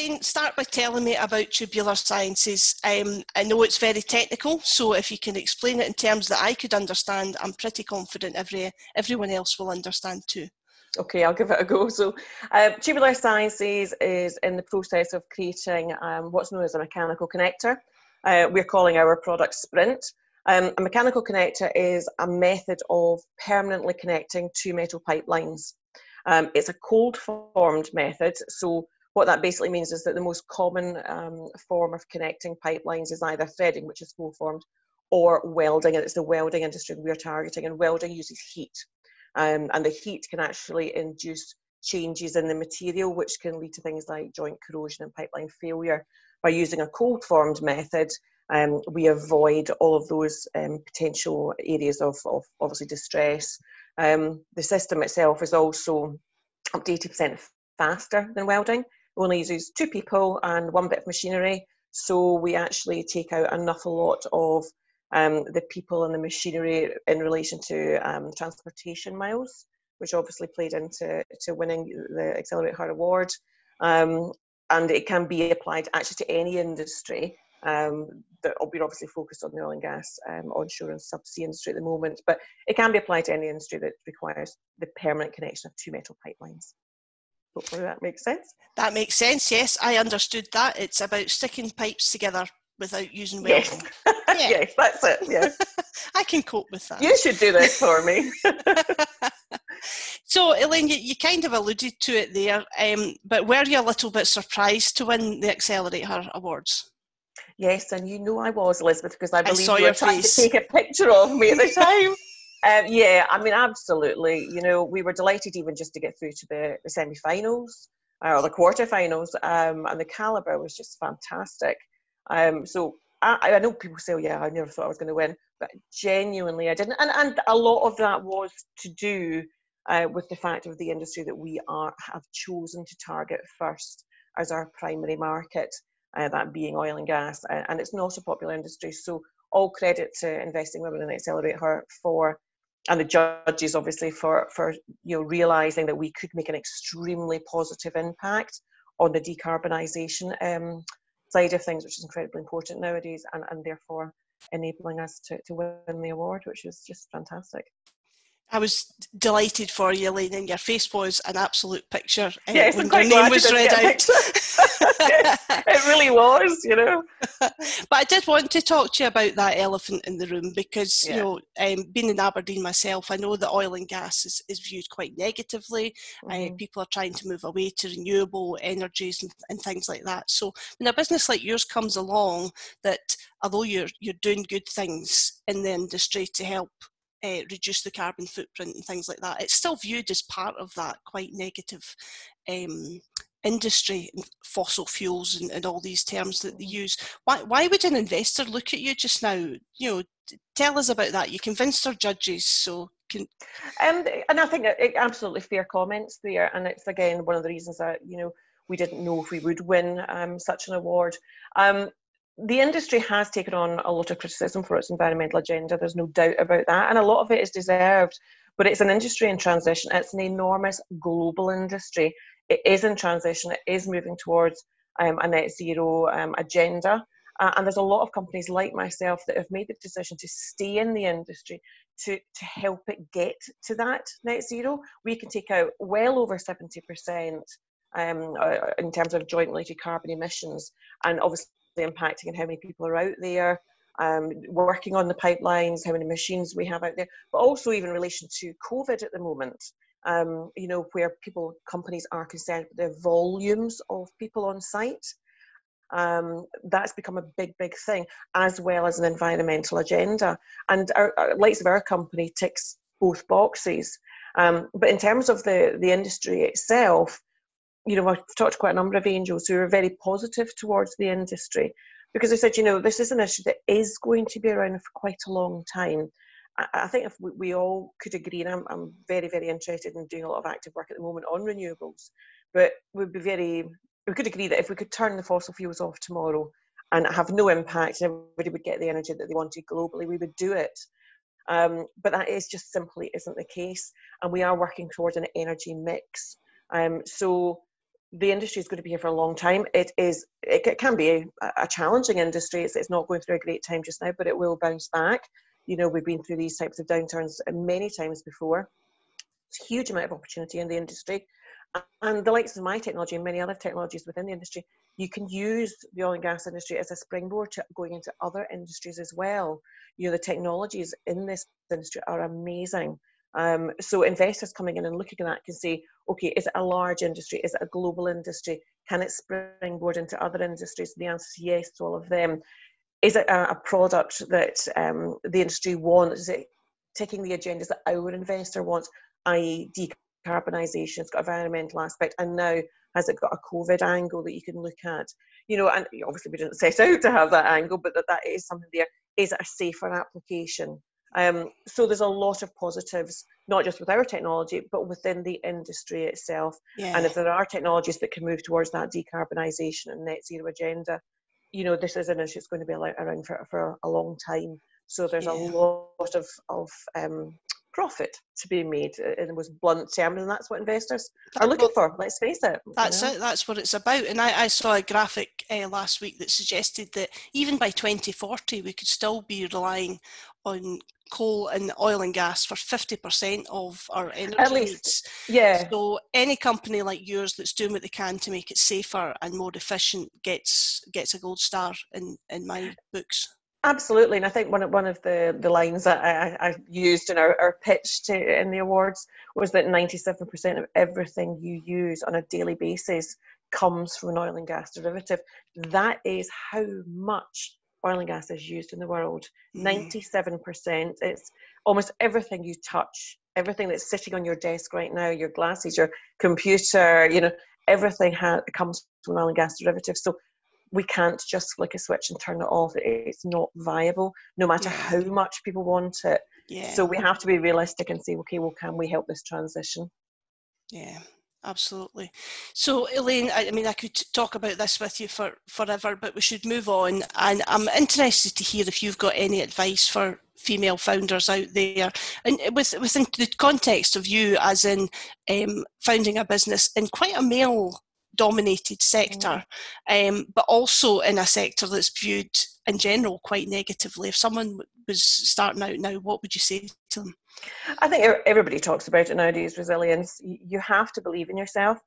Elaine, start by telling me about Tubular Sciences. I know it's very technical, so if you can explain it in terms that I could understand, I'm pretty confident everyone else will understand too. Okay, I'll give it a go. So Tubular Sciences is in the process of creating what's known as a mechanical connector. We're calling our product Sprint. A mechanical connector is a method of permanently connecting two metal pipelines. It's a cold formed method, so what that basically means is that the most common form of connecting pipelines is either threading, which is cold formed, or welding, and it's the welding industry we're targeting, and welding uses heat. And the heat can actually induce changes in the material, which can lead to things like joint corrosion and pipeline failure. By using a cold formed method, we avoid all of those potential areas of obviously distress. The system itself is also up to 80% faster than welding. It only uses 2 people and 1 bit of machinery, so we actually take out an awful lot of the people and the machinery in relation to transportation miles, which obviously played into winning the AccelerateHER Award. And it can be applied actually to any industry. We're obviously focused on the oil and gas, onshore and subsea industry at the moment, but it can be applied to any industry that requires the permanent connection of 2 metal pipelines. Hopefully that makes sense. That makes sense, yes. I understood that. It's about sticking pipes together without using welding. Yes, yeah. Yes, that's it, yes. I can cope with that. You should do this for me. So, Elaine, you kind of alluded to it there, but were you a little bit surprised to win the AccelerateHER Awards? Yes, and you know I was, Elizabeth, because I believe you were trying to take a picture of me at the time. Yeah, I mean, absolutely. You know, we were delighted even just to get through to the semi-finals or the quarter-finals, and the calibre was just fantastic. So I know people say, oh, yeah, I never thought I was going to win, but genuinely I didn't. And a lot of that was to do with the fact of the industry that we have chosen to target first as our primary market, that being oil and gas. And it's not a popular industry, so all credit to Investing Women in AccelerateHER and the judges obviously for realising that we could make an extremely positive impact on the decarbonisation side of things, which is incredibly important nowadays, and therefore enabling us to win the award, which is just fantastic. I was delighted for you, Elaine, and your face was an absolute picture yes, when your name was read out. Yes, it really was, you know. But I did want to talk to you about that elephant in the room because, you know, being in Aberdeen myself, I know that oil and gas is viewed quite negatively. People are trying to move away to renewable energies and things like that. So when a business like yours comes along, that although you're doing good things in the industry to help reduce the carbon footprint and things like that, it's still viewed as part of that quite negative industry, fossil fuels and all these terms that they use. Why would an investor look at you just now? You know, tell us about that. You convinced our judges, so and I think absolutely fair comments there, and it's again one of the reasons that we didn't know if we would win such an award. The industry has taken on a lot of criticism for its environmental agenda, there's no doubt about that, and a lot of it is deserved, but it's an industry in transition. It's an enormous global industry. It is in transition, it is moving towards a net zero agenda, and there's a lot of companies like myself that have made the decision to stay in the industry to help it get to that net zero. We can take out well over 70% in terms of joint related carbon emissions, and obviously impacting on how many people are out there working on the pipelines, how many machines we have out there, but also even in relation to COVID at the moment, where companies are concerned with the volumes of people on site. That's become a big thing, as well as an environmental agenda. And our likes of our company ticks both boxes. But in terms of the industry itself, I've talked to quite a number of angels who are very positive towards the industry, because they said, this is an issue that is going to be around for quite a long time. I think if we all could agree, and I'm very, very interested in doing a lot of active work at the moment on renewables, but we could agree that if we could turn the fossil fuels off tomorrow and have no impact, and everybody would get the energy that they wanted globally, we would do it. But that is just simply isn't the case, and we are working towards an energy mix. So the industry is going to be here for a long time. It can be a challenging industry. It's not going through a great time just now, but it will bounce back. You know, we've been through these types of downturns many times before. It's a huge amount of opportunity in the industry. And the likes of my technology and many other technologies within the industry, you can use the oil and gas industry as a springboard to going into other industries as well. You know, the technologies in this industry are amazing. So investors coming in and looking at that can say, okay, is it a large industry? Is it a global industry? Can it springboard into other industries? The answer is yes to all of them. Is it a product that the industry wants? Is it taking the agendas that our investor wants, i.e. decarbonisation? It's got an environmental aspect, and now has it got a COVID angle that you can look at? You know, and obviously we didn't set out to have that angle, but that is something there. Is it a safer application? So there's a lot of positives, not just with our technology, but within the industry itself. Yeah. And if there are technologies that can move towards that decarbonisation and net zero agenda, you know, this is an issue that's going to be around for a long time. So there's a lot of profit to be made in the most blunt terms, and that's what investors are looking for. Let's face it. That's it. That's what it's about. And I saw a graphic last week that suggested that even by 2040 we could still be relying on coal and oil and gas for 50% of our energy needs. Yeah. So any company like yours that's doing what they can to make it safer and more efficient gets a gold star in my books. Absolutely, and I think one of the lines that I used in our pitch in the awards was that 97% of everything you use on a daily basis comes from an oil and gas derivative. That is how much oil and gas is used in the world. 97%. It's almost everything you touch, everything that's sitting on your desk right now, your glasses, your computer, you know, everything comes from oil and gas derivatives. So we can't just flick a switch and turn it off. It's not viable, no matter how much people want it. Yeah. So we have to be realistic and say, okay, well, can we help this transition? Yeah, absolutely. So Elaine, I mean, I could talk about this with you forever, but we should move on. And I'm interested to hear if you've got any advice for female founders out there, and within the context of you as in founding a business in quite a male dominated sector, but also in a sector that's viewed in general quite negatively. If someone was starting out now, what would you say to them? I think everybody talks about it nowadays, resilience. You have to believe in yourself,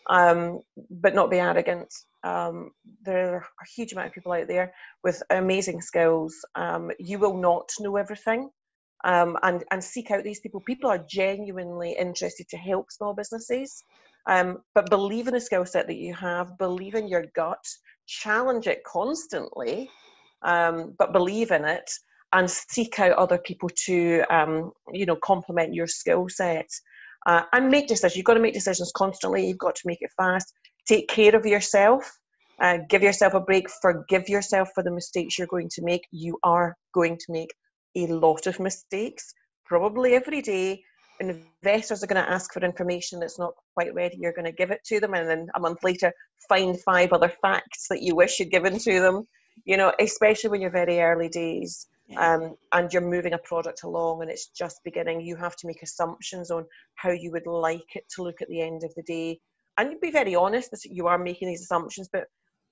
but not be arrogant. There are a huge amount of people out there with amazing skills. You will not know everything, and seek out these people. People are genuinely interested to help small businesses. But believe in the skill set that you have, believe in your gut, challenge it constantly, but believe in it, and seek out other people to, complement your skill set. And make decisions. You've got to make decisions constantly. You've got to make it fast. Take care of yourself. Give yourself a break. Forgive yourself for the mistakes you're going to make. You are going to make a lot of mistakes, probably every day. Investors are going to ask for information that's not quite ready. You're going to give it to them, and then a month later find 5 other facts that you wish you'd given to them, you know, especially when you're very early days, and you're moving a product along and it's just beginning. You have to make assumptions on how you would like it to look at the end of the day, and be very honest that you are making these assumptions, but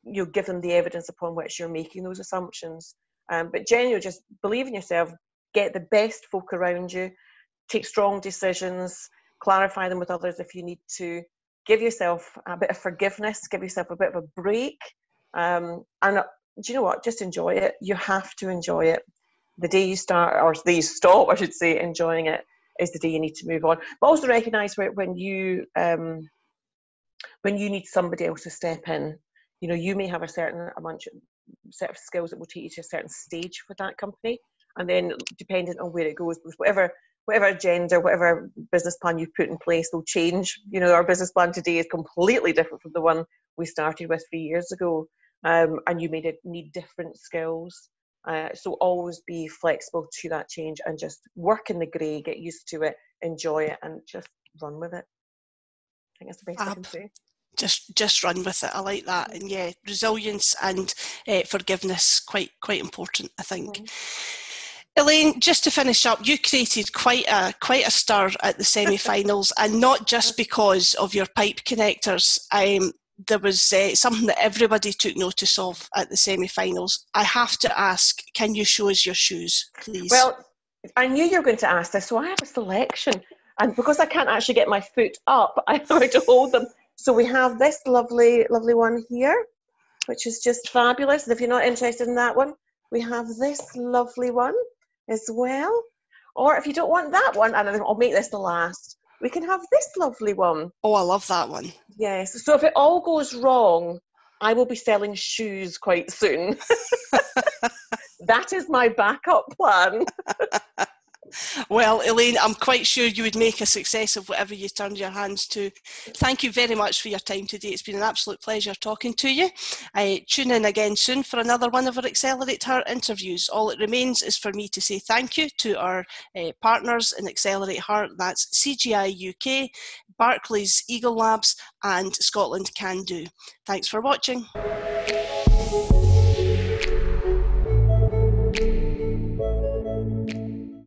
you'll give them the evidence upon which you're making those assumptions. But genuinely, just believe in yourself, get the best folk around you, take strong decisions, clarify them with others if you need to, give yourself a bit of forgiveness, give yourself a bit of a break, and do you know what, just enjoy it. You have to enjoy it. The day you start, or the day you stop, I should say, enjoying it is the day you need to move on. But also recognise when you need somebody else to step in. You know, you may have a set of skills that will take you to a certain stage with that company, and then depending on where it goes, whatever agenda, whatever business plan you've put in place will change. You know, our business plan today is completely different from the one we started with 3 years ago, and you may need different skills. So always be flexible to that change and just work in the grey, get used to it, enjoy it, and just run with it. I think that's the best I can say. Just run with it. I like that. And yeah, resilience and forgiveness, quite important, I think. Elaine, just to finish up, you created quite a stir at the semi-finals, and not just because of your pipe connectors. there was something that everybody took notice of at the semi-finals. I have to ask, can you show us your shoes, please? Well, I knew you were going to ask this, so I have a selection. And because I can't actually get my foot up, I have to hold them. So we have this lovely, lovely one here, which is just fabulous. And if you're not interested in that one, we have this lovely one as well. Or if you don't want that one, and I'll make this the last, we can have this lovely one. Oh, I love that one. Yes. So if it all goes wrong, I will be selling shoes quite soon. That is my backup plan. Well, Elaine, I'm quite sure you would make a success of whatever you turned your hands to. Thank you very much for your time today. It's been an absolute pleasure talking to you. Tune in again soon for another one of our AccelerateHER interviews. All it remains is for me to say thank you to our partners in AccelerateHER. That's CGI UK, Barclays Eagle Labs and Scotland Can Do. Thanks for watching.